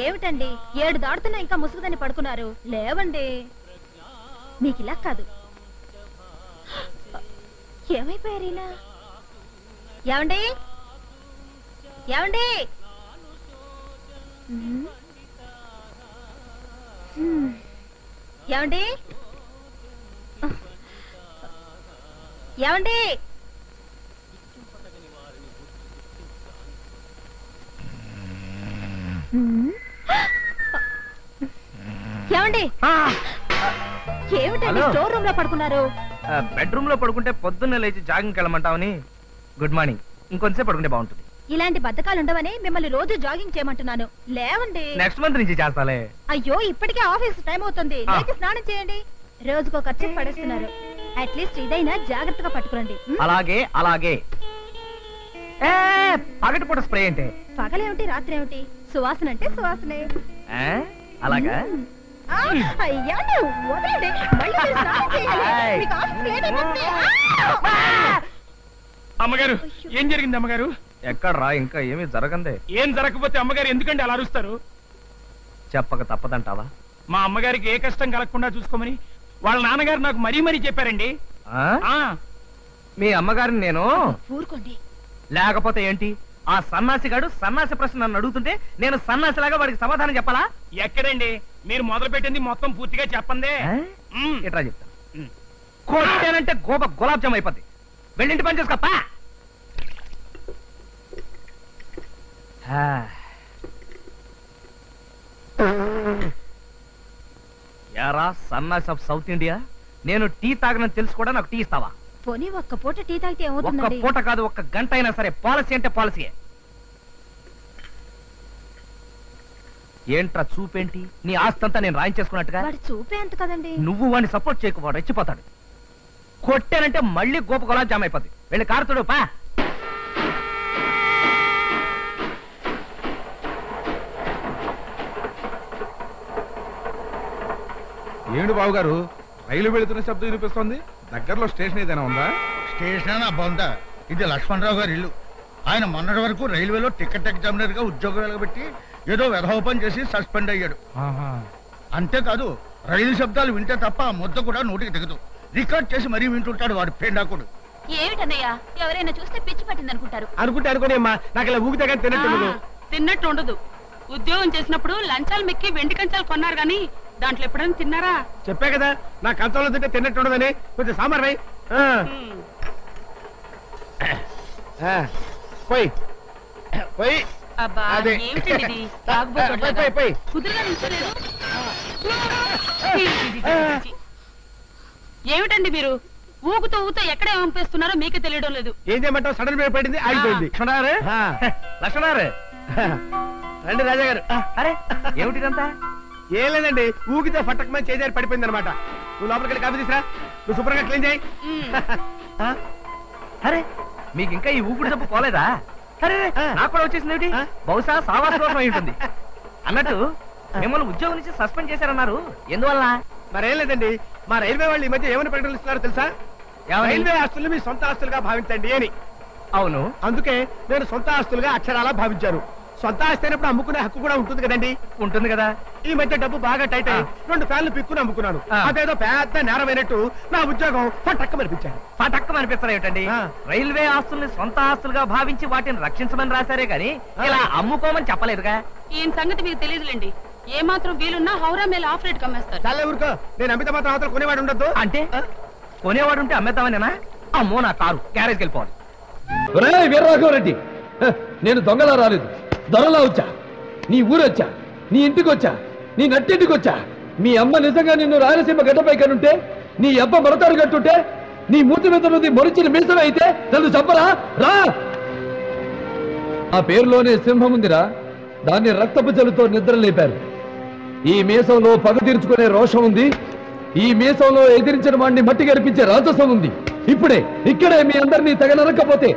ఏమిటండి 7 దాడుతున్నా ఇంకా ముసుగుదని పడుకున్నారు? లేవండి. మీకు ఇలా కాదు. ఏమైపోయారు ఇలా? ఏమండి ఏమండి? ఏమండి ఏమండి? ఏమండి? ఏమిటండి స్టోర్ రూమ్ లో పడుకున్నారు? బెడ్రూమ్ లో పడుకుంటే పొద్దున్నే లేచి జాగింగ్కి వెళ్ళమంటావని. Good morning. ఇంకొంచెం పడుకుంటే బాగుంటుంది. ఇలాంటి బద్ధకాలు ఉండవని మిమ్మల్ని రోజు జాగింగ్ చేయమంటున్నాను. లేవండి. నెక్స్ట్ మంత్ నుంచి చేస్తాలే. అయ్యో ఇప్పటికే ఆఫీస్ టైం అవుతుంది. లేచి స్నానం చేయండి. రోజుకో ఖర్చు పడేస్తున్నారు. అట్లీస్ట్ ఇదైనా జాగ్రత్తగా పట్టుకురండి. అలాగే అలాగే. పగటిపూట స్ప్రే అంటే పగలేమిటి రాత్రి ఏమిటి? సువాసన అంటే సువాసనే. అలాగా? అయ్యా వదలండి. మళ్ళీ మీరు స్నానం చేయాలి. మీకు ఆఫీస్ లేట్ అయిపోతుంది. అమ్మగారు ఏం జరిగింది అమ్మగారు? ఎక్కడ్రా? ఇంకా ఏమీ జరగందే. ఏం జరగకపోతే అమ్మగారు ఎందుకంటే అలా అరుస్తారు? చెప్పక తప్పదంటావా? మా అమ్మగారికి ఏ కష్టం కలగకుండా చూసుకోమని వాళ్ళ నాన్నగారు నాకు మరీ మరీ చెప్పారండి. మీ అమ్మగారిని నేను ఊరుకోండి. లేకపోతే ఏంటి? ఆ సన్నాసిగాడు సన్నాసి ప్రశ్న నన్ను అడుగుతుంటే నేను సన్నాసిలాగా వాడికి సమాధానం చెప్పాలా? ఎక్కడండి మీరు మొదలు పెట్టింది మొత్తం పూర్తిగా చెప్పందే. ఎట్లా చెప్తా? కొట్టానంటే గోప గులాబ్ జామ్ అయిపోద్ది. వెళ్ళింటి పని చేసుకోప్పా. యారా సన్నాసి ఆఫ్ సౌత్ ఇండియా, నేను టీ తాగనని తెలుసు కూడా నాకు టీ ఇస్తావా? పోనీ ఒక్క పూట టీ తాగితే ఒక్క ఏమవుతుందండి? పూట కాదు, ఒక్క గంట అయినా సరే. పాలసీ అంటే పాలసీయే. ఏంట్రా చూపేంటి? నీ ఆస్తంతా నేను రాయించేసుకున్నట్టుగా. వాడి చూపే అంత కదండి. నువ్వు వాడిని సపోర్ట్ చేయకు, వాడు రెచ్చిపోతాడు. కొట్టానంటే మళ్ళీ గోప గులాబ్ జామ్ అయిపోద్ది. వెళ్ళి కారుతుడు పా. ఏమిటి బాబు గారు, రైలు వెళుతున్న శబ్దం వినిపిస్తోంది? దగ్గరలో స్టేషన్ ఏదైనా ఉందా? స్టేషన్ అబ్బందా, ఇది లక్ష్మణరావు గారి ఇల్లు. ఆయన మొన్నటి వరకు రైల్వేలో టికెట్ ఎగ్జామినర్ గా ఉద్యోగం వెలగబెట్టి ఏదో వెధోపం చేసి సస్పెండ్ అయ్యాడు. అంతేకాదు రైలు శబ్దాలు వింటే తప్ప ఆ ముద్ద కూడా నోటికి దిగదు. రికార్డ్ చేసి మరీ వింటుంటాడు వాడు పేండాకుడు. ఏమిటన్నయ్యా, ఎవరైనా చూస్తే పిచ్చి పట్టింది అనుకుంటారు. అనుకునే అమ్మా, నాకు ఇలా ఊగితే కానీ తిన్నట్టు ఉండదు. ఉద్యోగం చేసినప్పుడు లంచాలు మెక్కి వెండి కంచాలు కొన్నారు గాని దాంట్లో ఎప్పుడైనా తిన్నారా? చెప్పా కదా నా కంచంలో తింటే తిన్నట్టు ఉండదని. కొంచెం సాంబార్ వై. పోయి పోయి. ఏమిటండి మీరు ఊగుతూ ఊగుతూ ఎక్కడ పంపిస్తున్నారో మీకే తెలియడం లేదు. ఏం చేయమంటావు? సడన్ బ్రేక్ పడింది, ఆగిపోయింది. లక్ష్మణారు రండి రాజా గారు. అరే ఏమిటిదంతా? ఏం లేదండి, ఊగితే ఫట్టకమని చేజారి పడిపోయింది అనమాట. నువ్వు లోపలికి వెళ్ళి కాఫీ తీసురా. నువ్వు శుభ్రంగా క్లీన్ చేయి. అరే మీకు ఇంకా ఈ ఊపిరి జబ్బు పోలేదా? అరే నాకు కూడా వచ్చేసింది ఏమిటి? బహుశా సావాస దోషం అయి ఉంటుంది. అన్నట్టు మిమ్మల్ని ఉద్యోగం నుంచి సస్పెండ్ చేశారన్నారు, ఎందువల్ల? మరేం లేదండి, మా రైల్వే వాళ్ళు ఈ మధ్య ఏమని ప్రకటనలు ఇస్తున్నారో తెలుసా? రైల్వే ఆస్తులు మీ సొంత ఆస్తులుగా భావించండి అని. అవును, అందుకే నేను సొంత ఆస్తులుగా అక్షరాలా భావించాను. సొంత ఆస్తి అయినప్పుడు అమ్ముకునే హక్కు కూడా ఉంటుంది కదండి. ఉంటుంది కదా. ఈ మధ్య డబ్బు బాగా టైట్ అయ్యి 2 ఫ్యాన్లు పిక్కుని అమ్ముకున్నాను. అదేదో పెద్ద నేరమైనట్టు నా ఉద్యోగం పటక్కమనిపించాను. పటక్కమనిపిస్తారు ఏమిటండి? రైల్వే ఆస్తుల్ని సొంత ఆస్తులుగా భావించి వాటిని రక్షించమని రాశారే గాని ఇలా అమ్ముకోమని చెప్పలేదుగా. ఈయన సంగతి మీకు తెలియదులేండి. ఏ మాత్రం వీలున్నా హౌరా మేల ఆఫ్ రేట్ కమ్మేస్తారు. చాలా ఊరుకో, నేను అమిత మాత్రం అవతల కొనేవాడు ఉండద్దు. అంటే కొనేవాడు ఉంటే అమ్మేద్దామనేనా? అమ్మో నా కారు గ్యారేజ్కి వెళ్ళిపోవాలి. వీరరాఘవరెడ్డి, నేను దొంగలా రాలేదు, దొరలా వచ్చా. నీ ఊరొచ్చా, నీ ఇంటికి వచ్చా, నీ నట్టింటికి వచ్చా. మీ అమ్మ నిజంగా నిన్ను రాయలసీమ గడ్డపై కనుంటే, నీ అబ్బ మరతాడు కట్టుంటే, నీ మూతి మీద నుండి మొరిచిన మీసం అయితే నన్ను చంపరా? రా. ఆ పేరులోనే సింహం ఉందిరా, దాన్ని రక్తపు జలుతో నిద్ర లేపారు. ఈ మీసంలో పగ తీర్చుకునే రోషం ఉంది. ఈ మీసంలో ఎదిరించిన వాడిని మట్టి గరిపించే రాజసం ఉంది. ఇప్పుడే ఇక్కడే మీ అందరినీ తెగ నరకపోతే